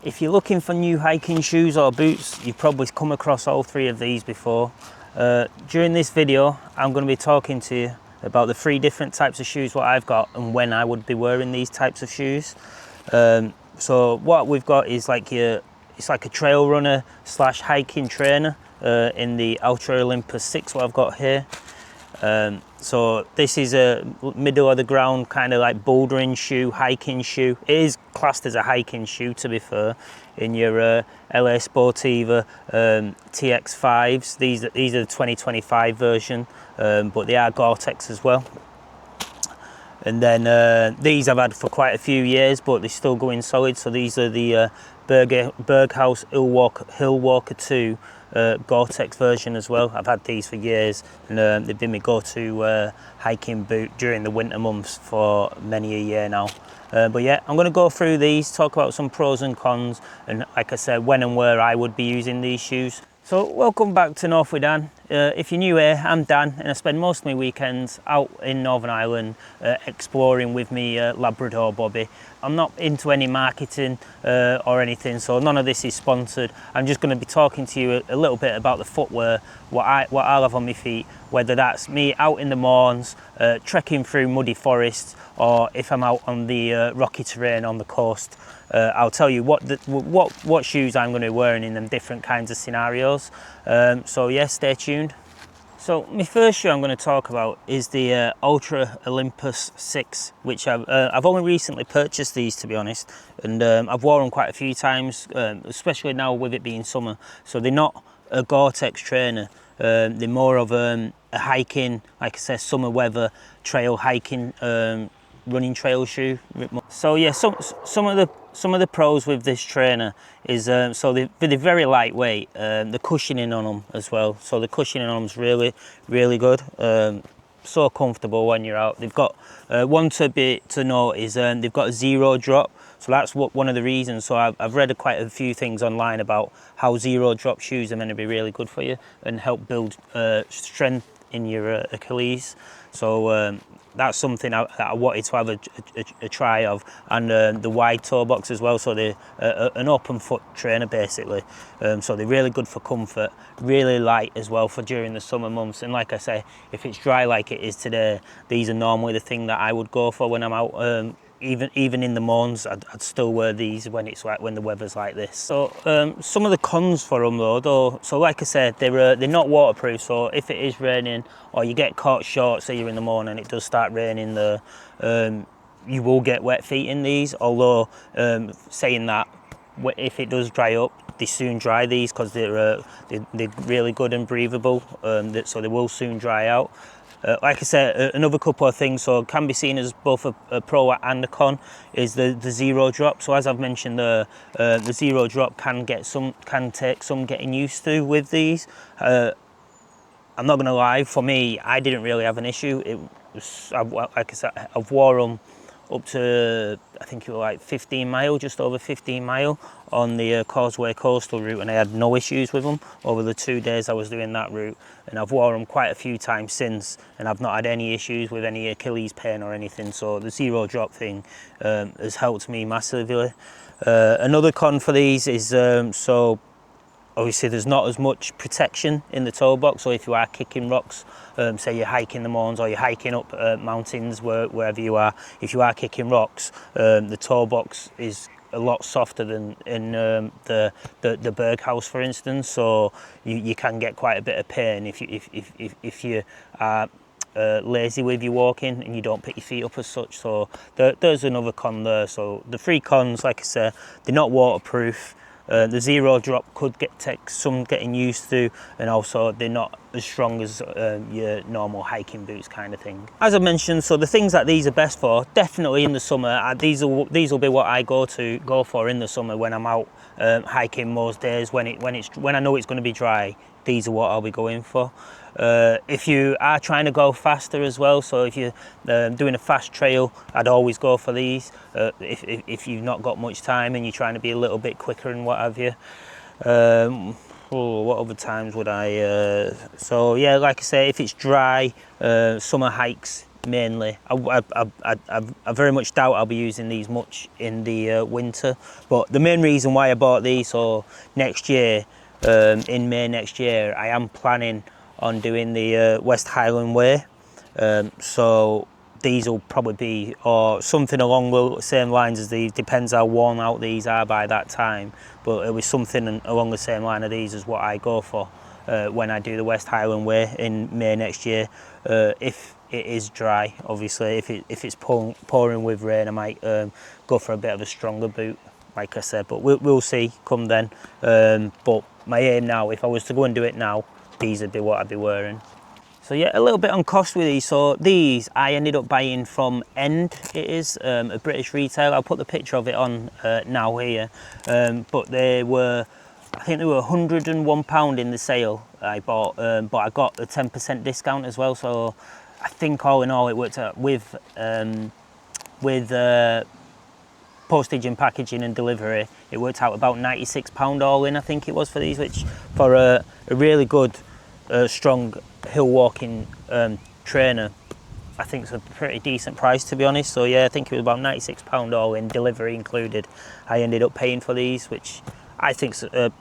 If you're looking for new hiking shoes or boots, you've probably come across all three of these before. During this video, I'm going to be talking to you about the three different types of shoes what I've got and when I would be wearing these types of shoes. So what we've got is it's like a trail runner slash hiking trainer in the Altra Olympus 6 what I've got here. So this is a middle of the ground kind of like bouldering shoe, hiking shoe. It is classed as a hiking shoe, to be fair, in your LA Sportiva TX5s. These are the 2025 version, but they are Gore-Tex as well. And then these I've had for quite a few years, but they're still going solid. So these are the Berghaus Hillwalker II Gore-Tex version as well. I've had these for years, and they've been my go-to hiking boot during the winter months for many a year now. But yeah, I'm going to go through these, talk about some pros and cons, and like I said, when and where I would be using these shoes. So welcome back to North with Dan. If you're new here, I'm Dan, and I spend most of my weekends out in Northern Ireland exploring with me Labrador Bobby. I'm not into any marketing or anything, so none of this is sponsored. I'm just going to be talking to you a little bit about the footwear, what I'll have on my feet, whether that's me out in the Mournes, trekking through muddy forests, or if I'm out on the rocky terrain on the coast. I'll tell you what shoes I'm going to be wearing in them different kinds of scenarios. So yeah, stay tuned. So my first shoe I'm going to talk about is the Altra Olympus 6, which I've only recently purchased these, to be honest, and I've worn them quite a few times, especially now with it being summer. So they're not a Gore-Tex trainer, they're more of a hiking, like I said, summer weather trail hiking running trail shoe. So yeah, some of the pros with this trainer is so they're very lightweight. The cushioning on them as well. So the cushioning on them's really good. So comfortable when you're out. They've got one to note is they've got a zero drop. So that's one of the reasons. So I've read quite a few things online about how zero drop shoes are meant to be really good for you and help build strength in your Achilles. So that's something I wanted to have a try of, and the wide toe box as well. So they're an open foot trainer basically. So they're really good for comfort, really light as well for during the summer months. And like I say, if it's dry like it is today, these are normally the thing that I would go for when I'm out. Even in the Mournes, I'd still wear these when the weather's like this. So some of the cons for them though, so like I said, they're not waterproof. So if it is raining or you get caught short, say you're in the morning and it does start raining there, you will get wet feet in these. Although saying that, if it does dry up, they soon dry these because they're really good and breathable. So they will soon dry out. Like I said, another couple of things, so can be seen as both a pro and a con, is the zero drop. So as I've mentioned, the zero drop can take some getting used to with these. I'm not going to lie, for me, I didn't really have an issue. Like I said, I've worn them up to, I think it was like 15 mile, just over 15 mile on the Causeway coastal route, and I had no issues with them over the 2 days I was doing that route. And I've worn them quite a few times since, and I've not had any issues with any Achilles pain or anything. So the zero drop thing has helped me massively. Another con for these is so obviously there's not as much protection in the toe box. So if you are kicking rocks, say you're hiking the Mournes or you're hiking up mountains, wherever you are, if you are kicking rocks, the toe box is a lot softer than in the Berghaus, for instance. So you can get quite a bit of pain if you are lazy with your walking and you don't pick your feet up as such. So there's another con there. So the three cons, like I said, they're not waterproof. The zero drop could take some getting used to, and also they're not as strong as your normal hiking boots kind of thing. As I mentioned, so the things that these are best for, definitely in the summer, these will be what I go for in the summer when I'm out hiking most days. When I know it's going to be dry, these are what I'll be going for. If you are trying to go faster as well, so if you're doing a fast trail, I'd always go for these. If you've not got much time and you're trying to be a little bit quicker and what have you. What other times would I? So yeah, like I say, if it's dry, summer hikes, mainly. I very much doubt I'll be using these much in the winter, but the main reason why I bought these, so next year, in May next year, I am planning on doing the West Highland Way, so these will probably be, or something along the same lines as these, depends how worn out these are by that time, but it'll be something along the same line of these as what I go for when I do the West Highland Way in May next year. If it is dry, obviously, if it's pouring with rain, I might go for a bit of a stronger boot, like I said, but we'll see come then. But my aim now, if I was to go and do it now, these would be what I'd be wearing. So yeah, a little bit on cost with these. So these I ended up buying from End, it is, a British retailer. I'll put the picture of it on now here. But they were, I think they were £101 in the sale I bought, but I got a 10% discount as well. So I think all in all it worked out with postage and packaging and delivery, it worked out about £96 all in, I think it was, for these, which for a really good, strong hill walking trainer, I think it's a pretty decent price, to be honest. So yeah, I think it was about £96 all in, delivery included. I ended up paying for these, which I think's a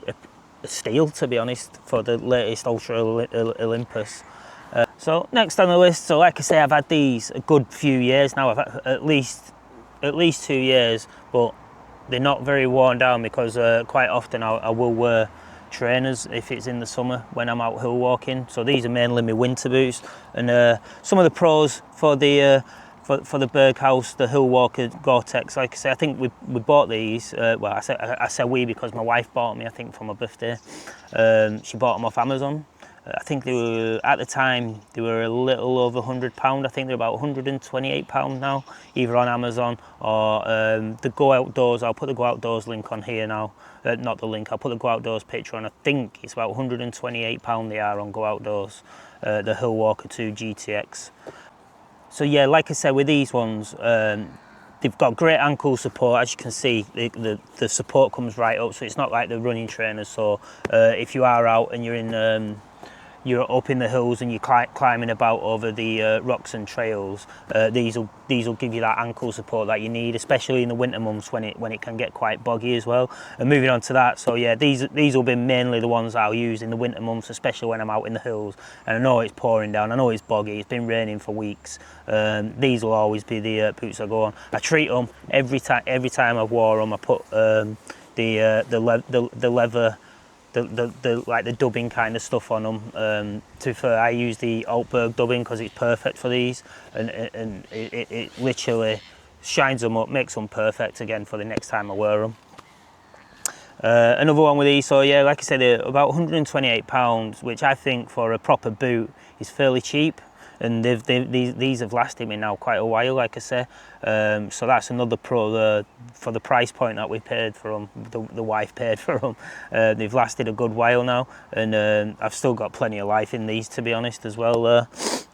steal, to be honest, for the latest Ultra Olympus. So next on the list, so like I say, I've had these a good few years now. I've had at least 2 years, but they're not very worn down because quite often I will wear trainers if it's in the summer when I'm out hill walking. So these are mainly my winter boots, and some of the pros for the Berghaus, the Hillwalker GTX, like I say, I think we bought these, well, I say we because my wife bought me, I think, for my birthday. She bought them off Amazon. I think they were, at the time, they were a little over £100. I think they're about £128 now, either on Amazon or the Go Outdoors. I'll put the Go Outdoors link on here now. Not the link, I'll put the Go Outdoors picture on. I think it's about £128 they are on Go Outdoors, the Hillwalker II GTX. So yeah, like I said, with these ones, they've got great ankle support. As you can see, the support comes right up, so it's not like the running trainers. So if you are out and you're up in the hills and you're climbing about over the rocks and trails, these will give you that ankle support that you need, especially in the winter months when it can get quite boggy as well. And moving on to that, so yeah, these will be mainly the ones I'll use in the winter months, especially when I'm out in the hills and I know it's pouring down, I know it's boggy, it's been raining for weeks. These will always be the boots I go on. I treat them every time I've wore them. I put the leather, like the dubbing kind of stuff on them. To be fair, I use the Altberg dubbing because it's perfect for these, and it literally shines them up, makes them perfect again for the next time I wear them. Another one with these, so yeah, like I said, they're about £128, which I think for a proper boot is fairly cheap. And these have lasted me now quite a while, like I say. So that's another pro for the price point that we paid for them, the wife paid for them. They've lasted a good while now, and I've still got plenty of life in these, to be honest, as well.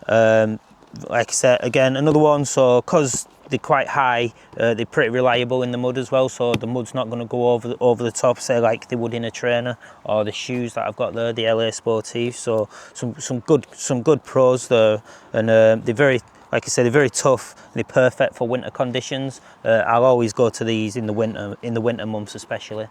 Like I said, again, another one, so because they're quite high, they're pretty reliable in the mud as well, so the mud's not going to go over the top, say like they would in a trainer, or the shoes that I've got there, the LA Sportive. So some good pros there, and they're very, like I said, they're very tough. They're perfect for winter conditions. I'll always go to these in the winter months especially.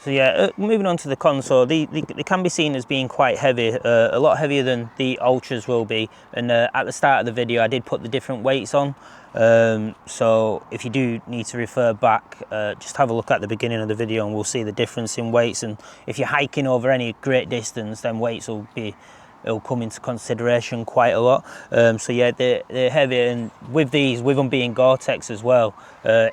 So yeah, moving on to the cons, so they can be seen as being quite heavy, a lot heavier than the Ultras will be. And at the start of the video I did put the different weights on, so if you do need to refer back, just have a look at the beginning of the video and we'll see the difference in weights. And if you're hiking over any great distance, then weights it'll come into consideration quite a lot. So yeah, they're heavy, and with them being Gore-Tex as well,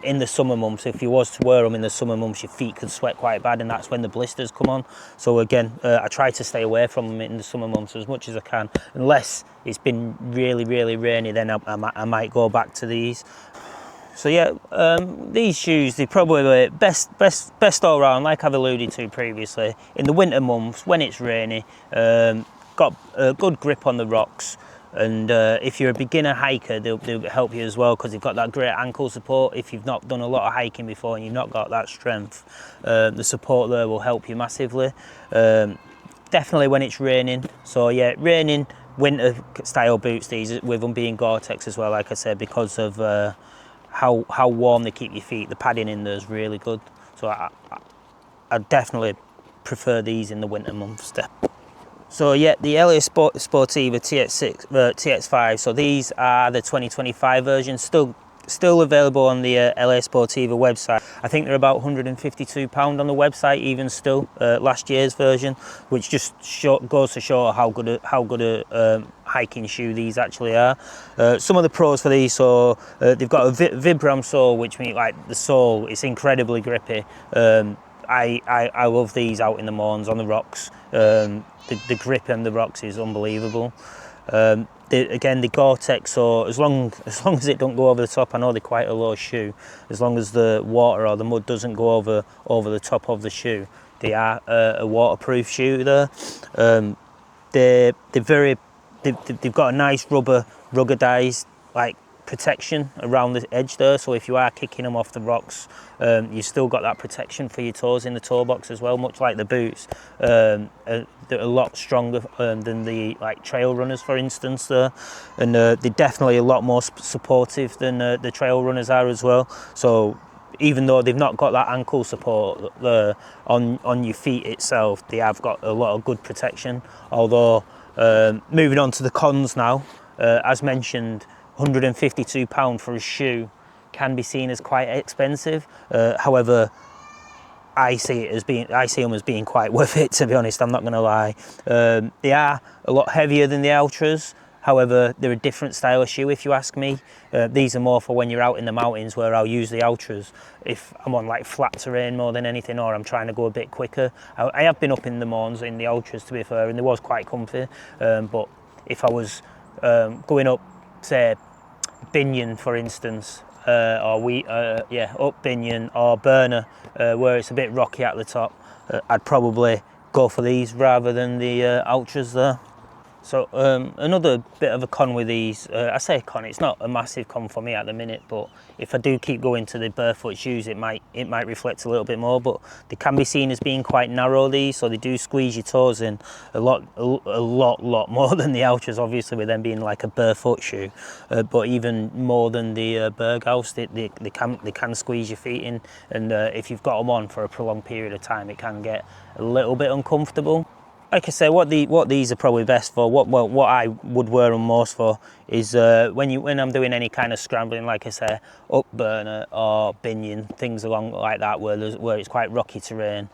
in the summer months, if you was to wear them in the summer months, your feet could sweat quite bad, and that's when the blisters come on. So again, I try to stay away from them in the summer months as much as I can, unless it's been really rainy, then I might go back to these. So yeah, these shoes, they're probably best all round, like I've alluded to previously. In the winter months, when it's rainy, got a good grip on the rocks, and if you're a beginner hiker, they'll help you as well, because they've got that great ankle support. If you've not done a lot of hiking before and you've not got that strength, the support there will help you massively. Definitely when it's raining. So yeah, raining, winter style boots, these, with them being Gore-Tex as well, like I said, because of how warm they keep your feet. The padding in there is really good. So I definitely prefer these in the winter months. So yeah, the LA Sportiva TX5. So these are the 2025 version, still available on the LA Sportiva website. I think they're about £152 on the website, even still, last year's version, which just goes to show how good a hiking shoe these actually are. Some of the pros for these, so they've got a Vibram sole, which means like the sole, it's incredibly grippy. I love these out in the Mournes on the rocks. The grip on the rocks is unbelievable. Again, the Gore-Tex, so as long as it don't go over the top, I know they're quite a low shoe, as long as the water or the mud doesn't go over the top of the shoe, they are a waterproof shoe there. They've got a nice ruggedized like protection around the edge there, so if you are kicking them off the rocks, you've still got that protection for your toes in the toe box as well, much like the boots. They're a lot stronger than the like trail runners, for instance, there, and they're definitely a lot more supportive than the trail runners are as well. So even though they've not got that ankle support on your feet itself, they have got a lot of good protection. Although moving on to the cons now, as mentioned, £152 for a shoe can be seen as quite expensive. However, I see them as being quite worth it, to be honest. I'm not going to lie. They are a lot heavier than the Altras. However, they're a different style of shoe, if you ask me. These are more for when you're out in the mountains, where I'll use the Altras if I'm on like flat terrain more than anything, or I'm trying to go a bit quicker. I have been up in the Mournes in the Altras, to be fair, and they was quite comfy. But if I was going up, say, Binion, for instance, up Binion or Burner, where it's a bit rocky at the top, I'd probably go for these rather than the Altras there. So another bit of a con with these, I say con, it's not a massive con for me at the minute, but if I do keep going to the barefoot shoes, it might reflect a little bit more. But they can be seen as being quite narrow, these, so they do squeeze your toes in a lot more than the Altras, obviously, with them being like a barefoot shoe, but even more than the Berghaus. They can squeeze your feet in, and if you've got them on for a prolonged period of time, it can get a little bit uncomfortable. Like I say, what these are probably best for, what I would wear them most for, is when I'm doing any kind of scrambling, like I say, up Burner or Binion, things along like that, where it's quite rocky terrain.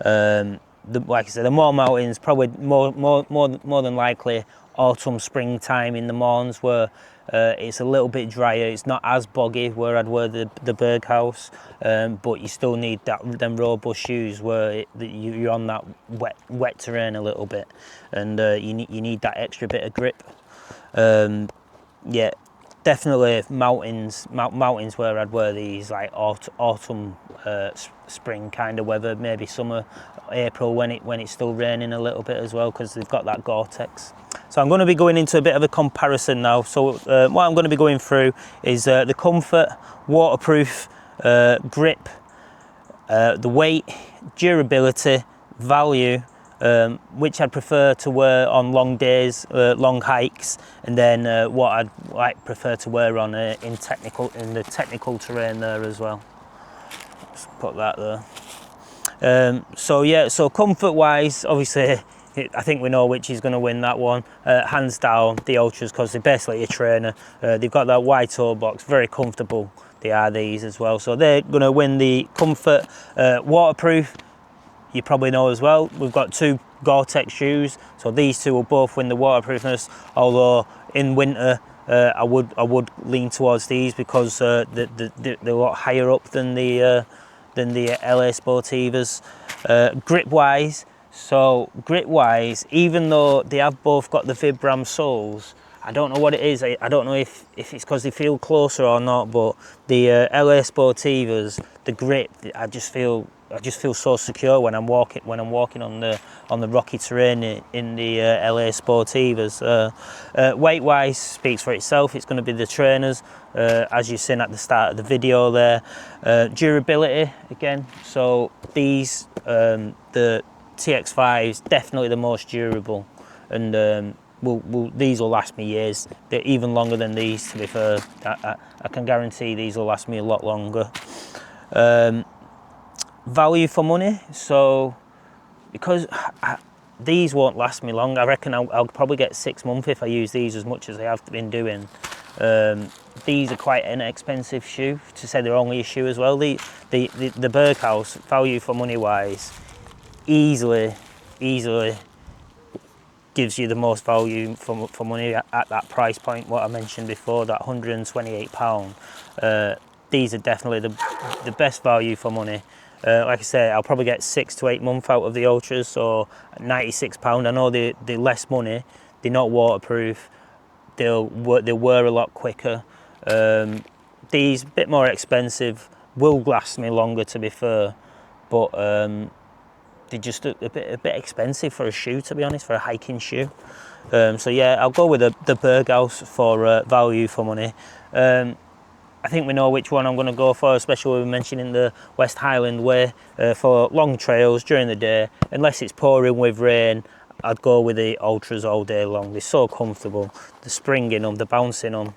Like I said, the more mountains, probably more than likely autumn, springtime in the Mournes, where it's a little bit drier. It's not as boggy where I'd wear the Berghaus, but you still need them robust shoes where you're on that wet terrain a little bit, and you need that extra bit of grip. Yeah, definitely mountains where I'd wear these, like autumn, spring kind of weather, maybe summer, April, when it's still raining a little bit as well, because they've got that Gore-Tex. So I'm going to be going into a bit of a comparison now. So what I'm going to be going through is the comfort, waterproof, grip, the weight, durability, value, which I'd prefer to wear on long days, long hikes, and then what I'd prefer to wear on in the technical terrain there as well. Just put that there. So yeah, so comfort wise, obviously, I think we know which is going to win that one, hands down, the Altras, because they're basically a trainer. They've got that wide toe box, very comfortable. They are these as well, so they're going to win the comfort. Waterproof, you probably know as well, we've got two Gore-Tex shoes, so these two will both win the waterproofness. Although in winter, I would lean towards these, because they're a lot higher up than the LA Sportivas. Grip wise, even though they have both got the Vibram soles, I don't know what it is. I don't know if it's because they feel closer or not, but the LA Sportivas, the grip, I just feel so secure when I'm walking on the rocky terrain in the LA Sportivas. Weight wise speaks for itself. It's going to be the trainers, as you've seen at the start of the video there. Durability again, so these the TX5 is definitely the most durable, and these will last me years. They're even longer than these, to be fair. I can guarantee these will last me a lot longer. Value for money, so because these won't last me long, I reckon I'll probably get 6 months if I use these as much as I have been doing. These are quite an expensive shoe, to say they're only a shoe as well. The Berghaus, value for money wise, easily gives you the most value for money at that price point, what I mentioned before, that £128. These are definitely the best value for money. Like I say, I'll probably get 6 to 8 months out of the Ultras, so £96. I know they're less money, they're not waterproof, they wear a lot quicker. These, a bit more expensive, will last me longer, to be fair, but they're just a bit expensive for a shoe, to be honest, for a hiking shoe. So yeah, I'll go with the Berghaus for value for money. I think we know which one I'm going to go for, especially when we're mentioning the West Highland Way for long trails during the day. Unless it's pouring with rain, I'd go with the Ultras all day long. They're so comfortable. The spring in them, the bounce in them,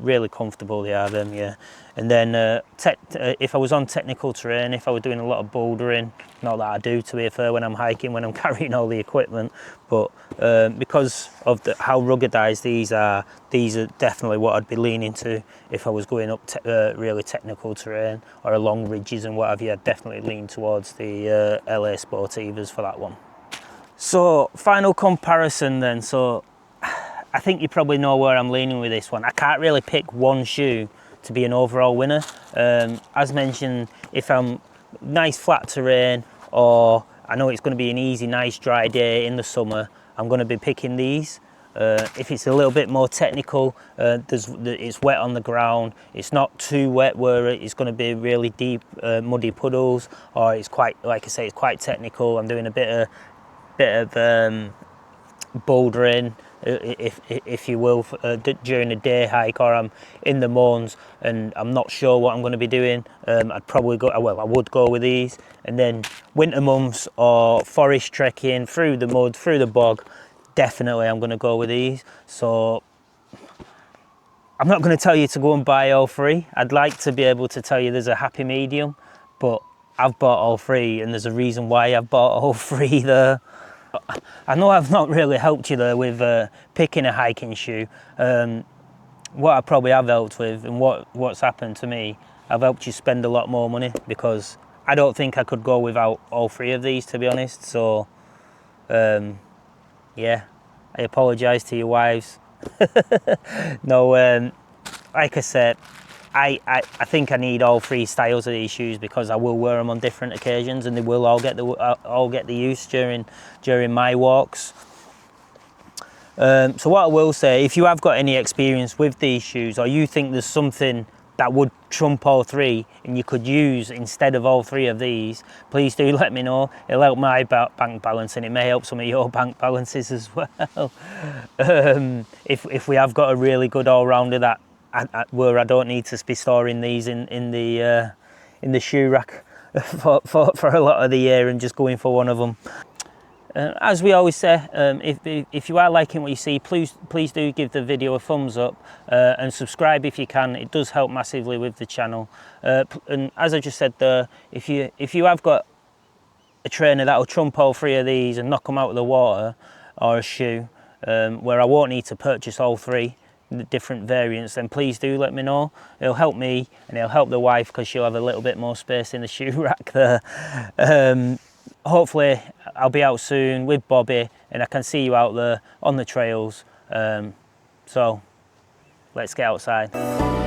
really comfortable they are, them, yeah. And then if I was on technical terrain, if I were doing a lot of bouldering, not that I do, to be fair, when I'm hiking, when I'm carrying all the equipment, but because of how ruggedized these are definitely what I'd be leaning to if I was going up really technical terrain or along ridges and what have you. I'd definitely lean towards the LA Sportivas for that one. So final comparison then. So I think you probably know where I'm leaning with this one. I can't really pick one shoe to be an overall winner. As mentioned, if I'm nice flat terrain, or I know it's going to be an easy, nice dry day in the summer, I'm going to be picking these. If it's a little bit more technical, it's wet on the ground, it's not too wet where it's going to be really deep, muddy puddles, or it's quite, like I say, it's quite technical. I'm doing a bit of bouldering, if you will, during a day hike, or I'm in the Mournes and I'm not sure what I'm going to be doing, I'd probably go, well, I would go with these. And then winter months or forest trekking through the mud, through the bog, definitely I'm going to go with these. So I'm not going to tell you to go and buy all three. I'd like to be able to tell you there's a happy medium, but I've bought all three and there's a reason why I've bought all three there. I know I've not really helped you there with picking a hiking shoe. What I probably have helped with, and what's happened to me, I've helped you spend a lot more money, because I don't think I could go without all three of these, to be honest. So yeah, I apologise to your wives. No, like I said, I think I need all three styles of these shoes, because I will wear them on different occasions and they will all get the use during my walks. So what I will say, if you have got any experience with these shoes, or you think there's something that would trump all three and you could use instead of all three of these, please do let me know. It'll help my bank balance and it may help some of your bank balances as well. If we have got a really good all-rounder that where I don't need to be storing these in the shoe rack for a lot of the year and just going for one of them. As we always say, if you are liking what you see, please do give the video a thumbs up and subscribe if you can. It does help massively with the channel. And as I just said there, if you have got a trainer that will trump all three of these and knock them out of the water, or a shoe where I won't need to purchase all three, the different variants, then please do let me know. It'll help me and it'll help the wife, because she'll have a little bit more space in the shoe rack there. Hopefully I'll be out soon with Bobby and I can see you out there on the trails. So let's get outside.